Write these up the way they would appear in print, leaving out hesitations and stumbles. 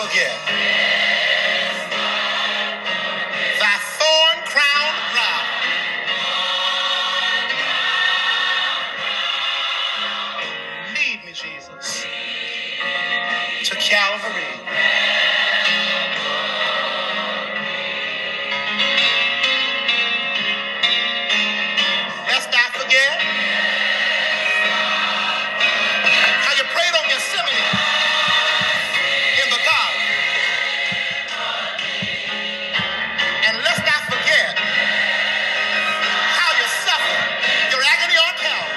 forget thy thorn crowned brow. Lead me, Jesus, to Calvary. Let's not forget how you prayed on Gethsemane in the garden. And let's not forget how you suffered your agony on Calvary.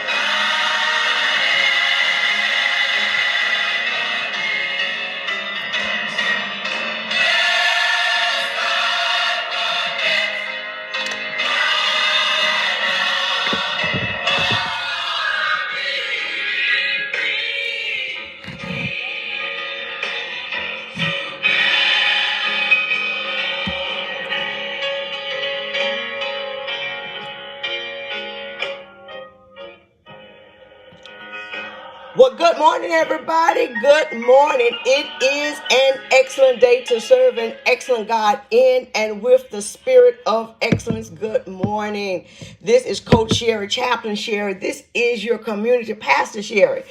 Well, good morning, everybody. Good morning. It is an excellent day to serve an excellent God in and with the spirit of excellence. Good morning. This is Coach Sherry, Chaplain Sherry. This is your community pastor, Sherry.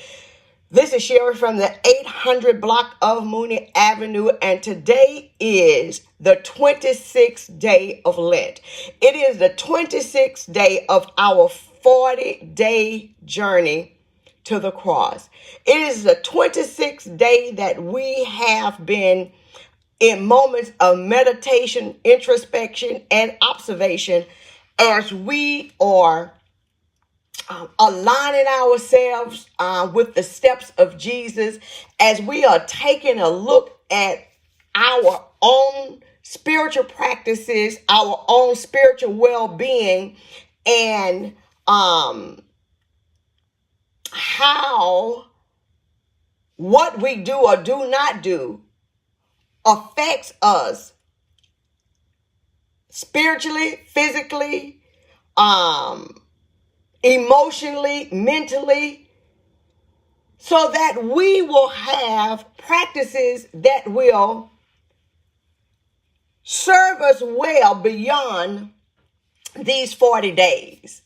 This is Sherry from the 800 block of Mooney Avenue, and today is the 26th day of Lent. It is the 26th day of our 40-day journey to the cross. It is the 26th day that we have been in moments of meditation, introspection, and observation as we are aligning ourselves with the steps of Jesus, as we are taking a look at our own spiritual practices, our own spiritual well-being, and how what we do or do not do affects us spiritually, physically, emotionally, mentally, so that we will have practices that will serve us well beyond these 40 days.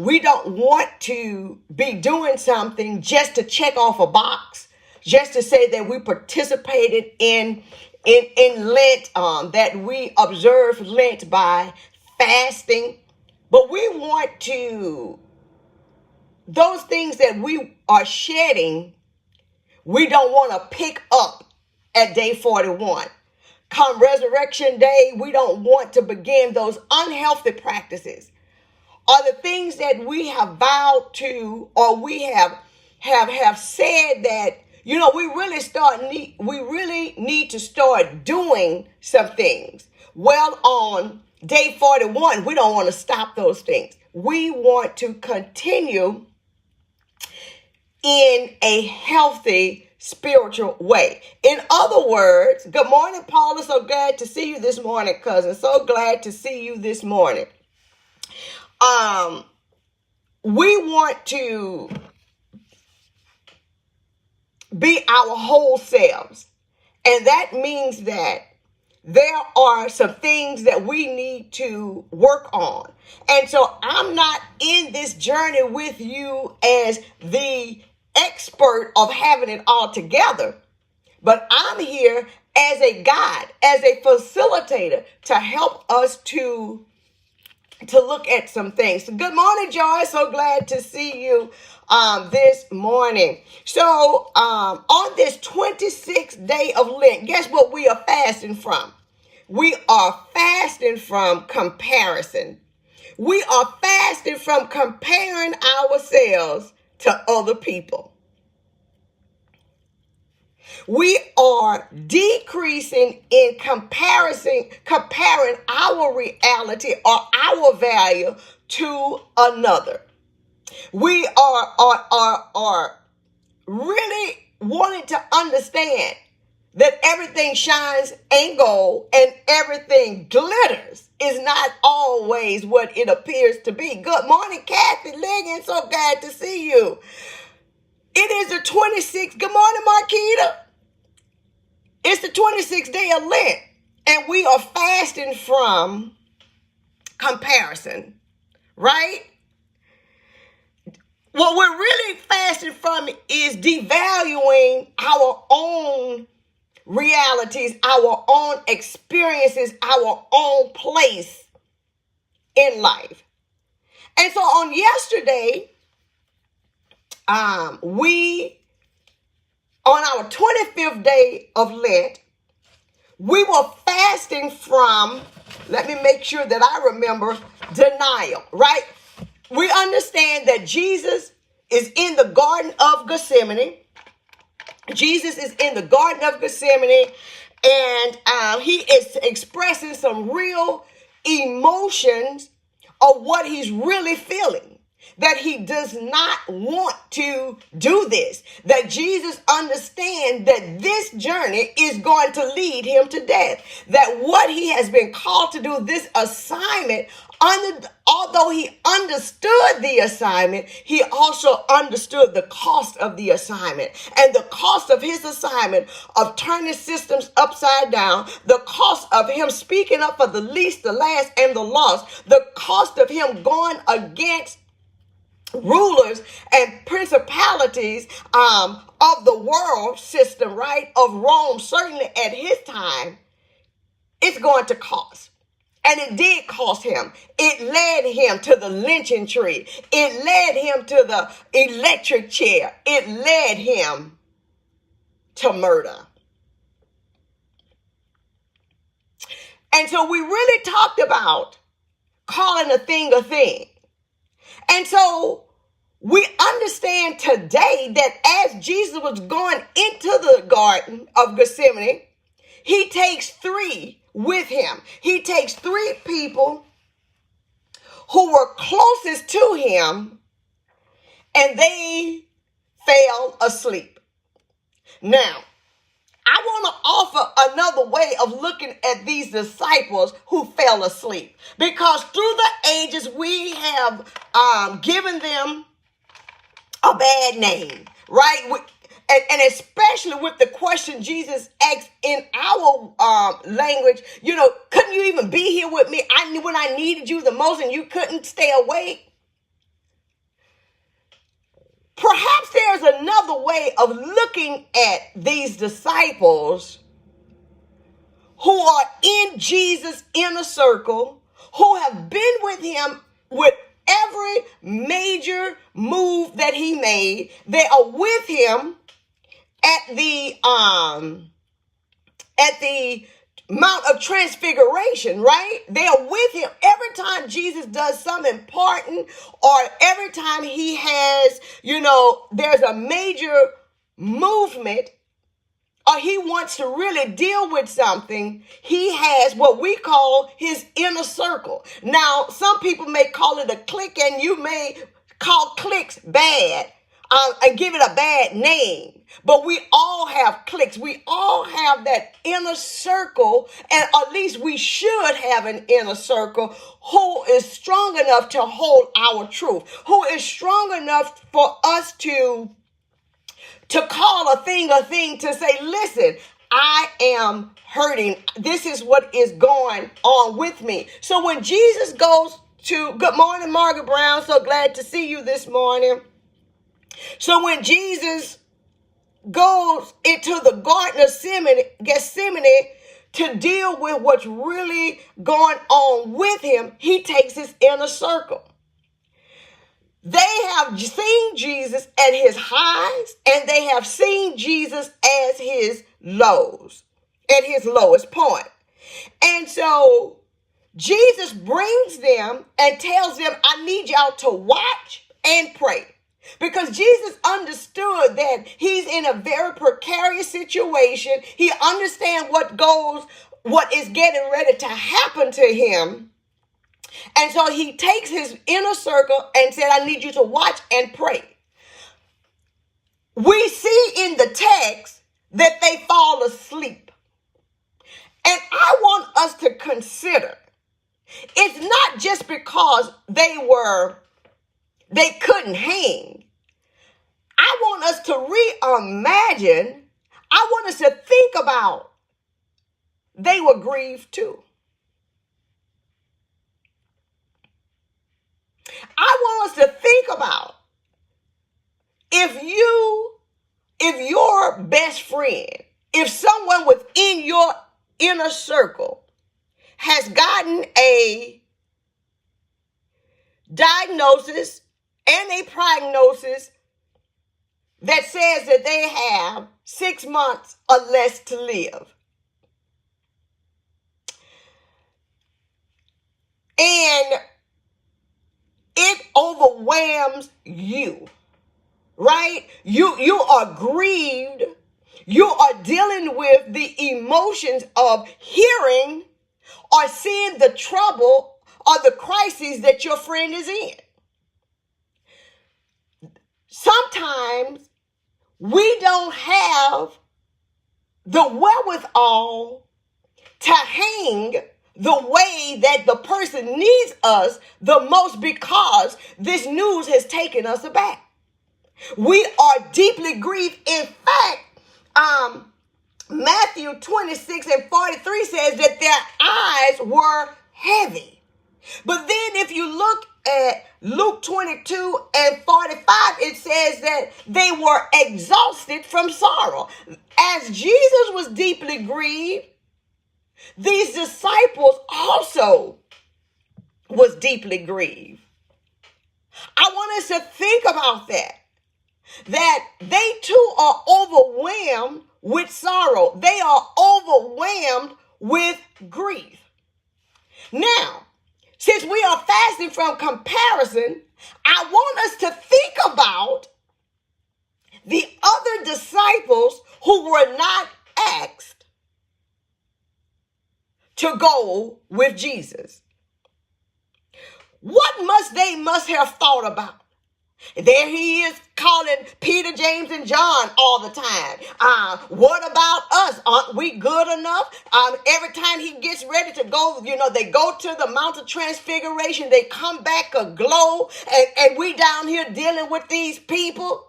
We don't want to be doing something just to check off a box, just to say that we participated in Lent, that we observed Lent by fasting. But we want to, those things that we are shedding, we don't want to pick up at day 41. Come Resurrection Day, we don't want to begin those unhealthy practices, or the things that we have vowed to, or we have said that, we really need to start doing some things. Well, on day 41, we don't want to stop those things. We want to continue in a healthy spiritual way. In other words, good morning, Paula. So glad to see you this morning, cousin. So glad to see you this morning. We want to be our whole selves. And that means that there are some things that we need to work on. And so I'm not in this journey with you as the expert of having it all together, but I'm here as a guide, as a facilitator to help us to look at some things. So good morning, Joy. So glad to see you this morning. So on this 26th day of Lent, guess what we are fasting from? We are fasting from comparison. We are fasting from comparing ourselves to other people. We are decreasing in comparing our reality or our value to another. We are really wanting to understand that everything shines and gold and everything glitters is not always what it appears to be. Good morning, Kathy Liggins. So glad to see you. It is the 26th. Good morning, Marquita. It's the 26th day of Lent, and we are fasting from comparison, right? What we're really fasting from is devaluing our own realities, our own experiences, our own place in life. And so on yesterday, on our 25th day of Lent, we were fasting from, let me make sure that I remember, denial, right? We understand that Jesus is in the Garden of Gethsemane. Jesus is in the Garden of Gethsemane, and he is expressing some real emotions of what he's really feeling. That he does not want to do this. That Jesus understands that this journey is going to lead him to death. That what he has been called to do, this assignment, although he understood the assignment, he also understood the cost of the assignment. And the cost of his assignment of turning systems upside down, the cost of him speaking up for the least, the last, and the lost, the cost of him going against rulers and principalities of the world system, right, of Rome, certainly at his time, it's going to cost. And it did cost him. It led him to the lynching tree. It led him to the electric chair. It led him to murder. And so we really talked about calling a thing a thing. And so we understand today that as Jesus was going into the Garden of Gethsemane, he takes three with him. He takes three people who were closest to him, and they fell asleep. Now, I want to offer another way of looking at these disciples who fell asleep, because through the ages we have given them a bad name, right? And especially with the question Jesus asked in our language, couldn't you even be here with me? I knew when I needed you the most and you couldn't stay awake. Perhaps there's another way of looking at these disciples who are in Jesus' inner circle, who have been with him with every major move that he made. They are with him at the Mount of Transfiguration, right? They are with him every time Jesus does something important, or every time he has, there's a major movement, or he wants to really deal with something. He has what we call his inner circle. Now, some people may call it a clique, and you may call cliques bad and give it a bad name. But we all have cliques. We all have that inner circle, and at least we should have an inner circle who is strong enough to hold our truth, who is strong enough for us to call a thing, to say, listen, I am hurting. This is what is going on with me. So when Jesus goes to, good morning, Margaret Brown, so glad to see you this morning. So when Jesus goes into the Garden of Gethsemane to deal with what's really going on with him, he takes his inner circle. They have seen Jesus at his highs, and they have seen Jesus as his lows, at his lowest point. And so Jesus brings them and tells them, I need y'all to watch and pray. Because Jesus understood that he's in a very precarious situation. He understands what is getting ready to happen to him. And so he takes his inner circle and said, I need you to watch and pray. We see in the text that they fall asleep. And I want us to consider, it's not just because they couldn't hang. I want us to reimagine. I want us to think about they were grieved too. I want us to think about if your best friend, if someone within your inner circle has gotten a diagnosis and a prognosis that says that they have 6 months or less to live. And it overwhelms you, right? You are grieved. You are dealing with the emotions of hearing or seeing the trouble or the crisis that your friend is in. Sometimes we don't have the wherewithal to hang the way that the person needs us the most because this news has taken us aback. We are deeply grieved. In fact, Matthew 26:43 says that their eyes were heavy. But then if you look at Luke 22:45, it says that they were exhausted from sorrow. As Jesus was deeply grieved, these disciples also was deeply grieved. I want us to think about that they too are overwhelmed with sorrow. They are overwhelmed with grief. Now, since we are fasting from comparison, I want us to think about the other disciples who were not asked to go with Jesus. What they must have thought about? There he is calling Peter, James, and John all the time. What about us? Aren't we good enough? Every time he gets ready to go, they go to the Mount of Transfiguration. They come back aglow, and we down here dealing with these people.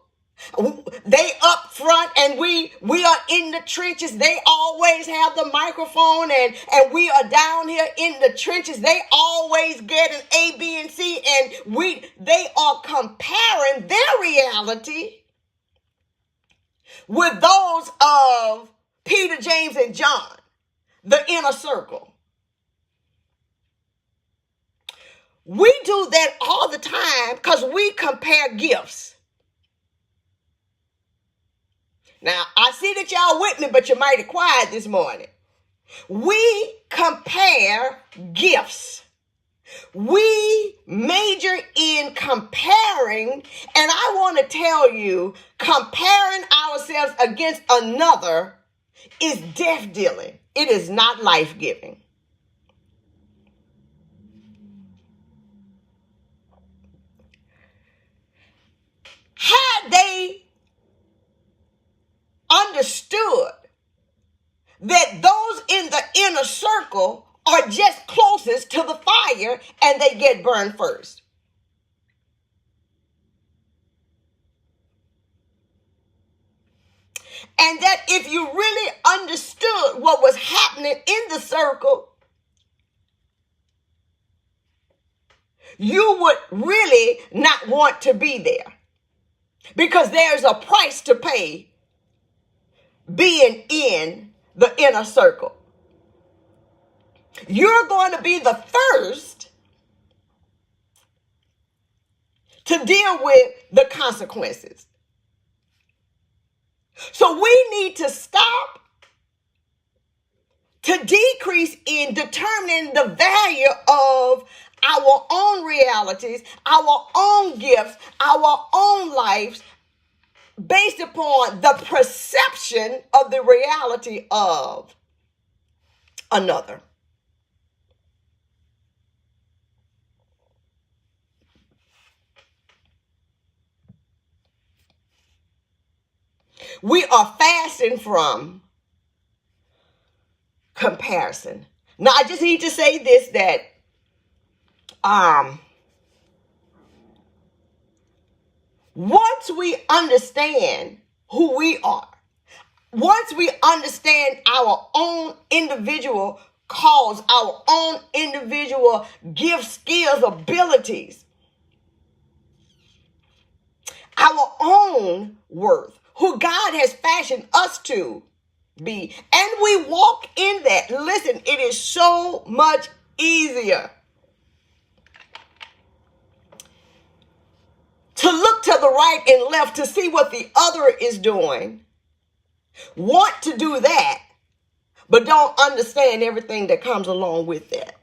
They up front and we are in the trenches. They always have the microphone and we are down here in the trenches. They always get an A, B, and C, and they are comparing their reality with those of Peter, James, and John, the inner circle. We do that all the time because we compare gifts. Now, I see that y'all with me, but you're mighty quiet this morning. We compare gifts. We major in comparing, and I want to tell you, comparing ourselves against another is death-dealing. It is not life-giving. Had they understood that those in the inner circle are just closest to the fire and they get burned first. And that if you really understood what was happening in the circle, you would really not want to be there because there's a price to pay being in the inner circle. You're going to be the first to deal with the consequences. So we need to stop to decrease in determining the value of our own realities, our own gifts, our own lives, based upon the perception of the reality of another. We are fasting from comparison. Now, I just need to say this, that once we understand who we are, once we understand our own individual calls, our own individual gifts, skills, abilities, our own worth, who God has fashioned us to be, and we walk in that, listen, it is so much easier to look to the right and left to see what the other is doing, want to do that, but don't understand everything that comes along with that.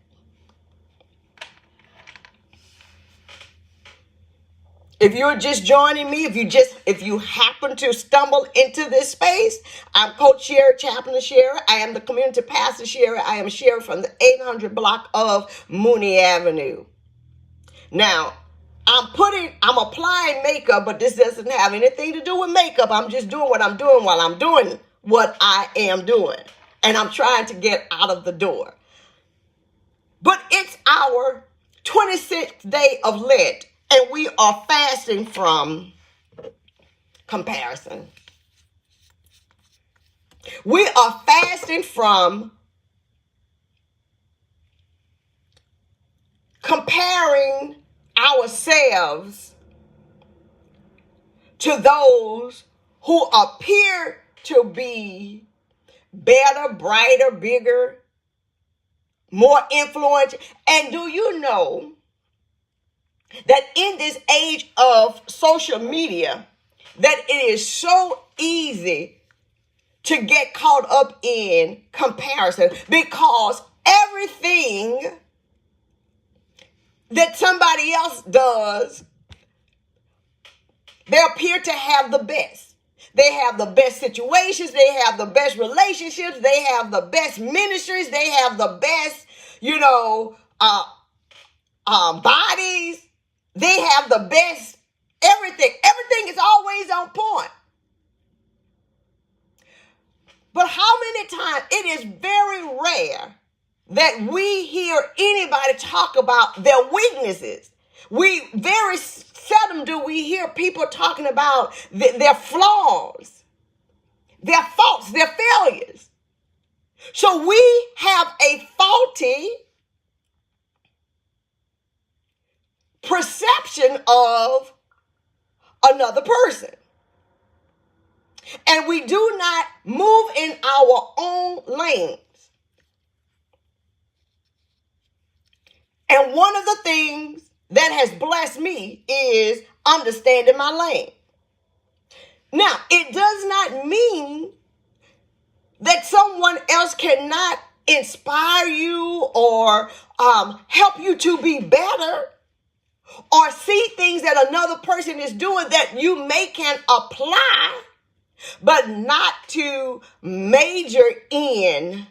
If you're just joining me, if you happen to stumble into this space, I'm Coach Sherry, Chaplain Sherry. I am the community pastor Sherry. I am Sherry from the 800 block of Mooney Avenue. Now, I'm applying makeup, but this doesn't have anything to do with makeup. I'm just doing what I'm doing while I'm doing what I am doing. And I'm trying to get out of the door. But it's our 26th day of Lent, and we are fasting from comparison. We are fasting from comparing ourselves to those who appear to be better, brighter, bigger, more influential. And do you know that in this age of social media, that it is so easy to get caught up in comparison, because everything that somebody else does, they appear to have the best. They have the best situations. They have the best relationships. They have the best ministries. They have the best, bodies. They have the best everything. Everything is always on point. But how many times, it is very rare that we hear anybody talk about their weaknesses. We very seldom do we hear people talking about their flaws, their faults, their failures. So we have a faulty perception of another person. And we do not move in our own lanes. And one of the things that has blessed me is understanding my lane. Now, it does not mean that someone else cannot inspire you or help you to be better, or see things that another person is doing that you can apply, but not to major in.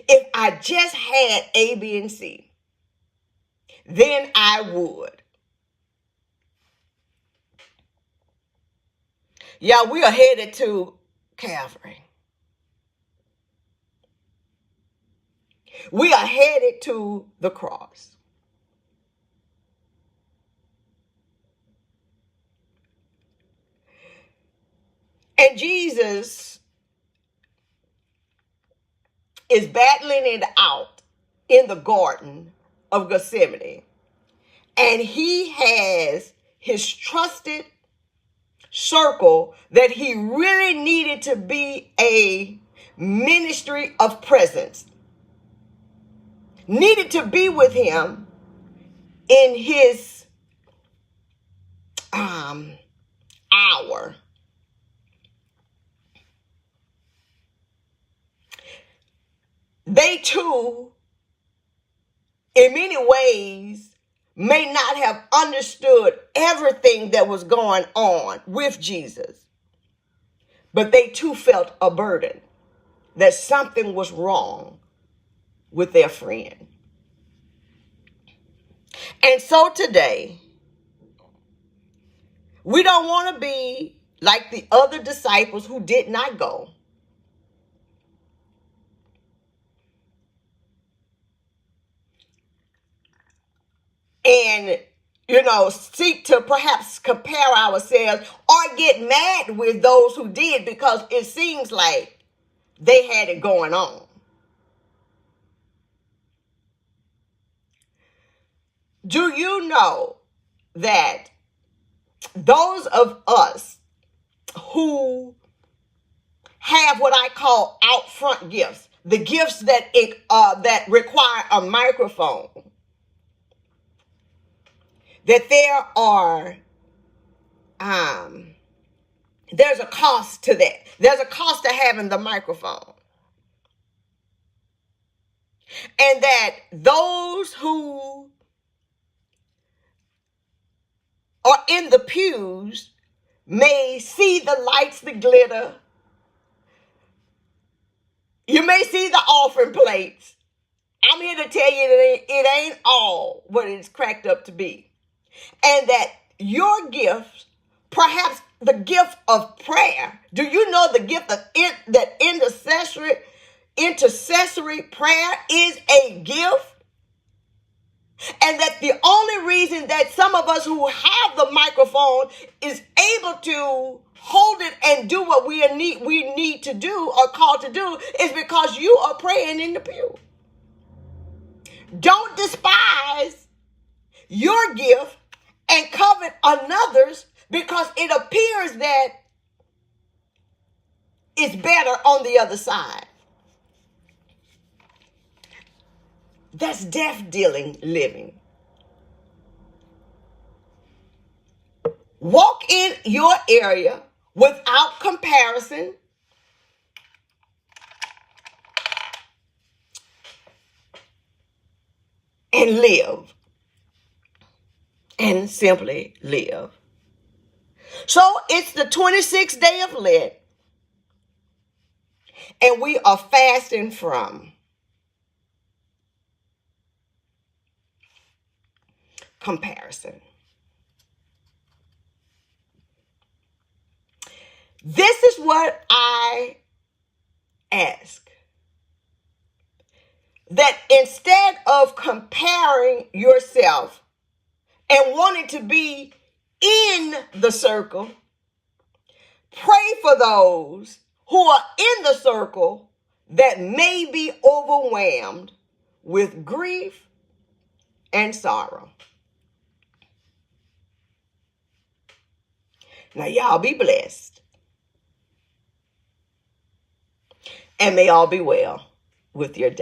If I just had A, B, and C, then I would. Yeah, we are headed to Calvary. We are headed to the cross. And Jesus is battling it out in the Garden of Gethsemane. And he has his trusted circle that he really needed to be a ministry of presence, needed to be with him in his hour. They too, in many ways, may not have understood everything that was going on with Jesus, but they too felt a burden that something was wrong with their friend. And so today, we don't want to be like the other disciples who did not go. And, seek to perhaps compare ourselves or get mad with those who did because it seems like they had it going on. Do you know that those of us who have what I call out front gifts, the gifts that require a microphone, that there's a cost to that. There's a cost to having the microphone. And that those who are in the pews may see the lights, the glitter. You may see the offering plates. I'm here to tell you that it ain't all what it's cracked up to be. And that your gifts, perhaps the gift of prayer. Do you know the gift of that intercessory prayer is a gift? And that the only reason that some of us who have the microphone is able to hold it and do what we need to do or called to do is because you are praying in the pew. Don't despise your gift and covet another's because it appears that it's better on the other side. That's death-dealing living. Walk in your area without comparison. And live. And simply live. So it's the 26th day of Lent. And we are fasting from comparison. This is what I ask. That instead of comparing yourself and wanting to be in the circle, pray for those who are in the circle that may be overwhelmed with grief and sorrow. Now, y'all be blessed. And may all be well with your day.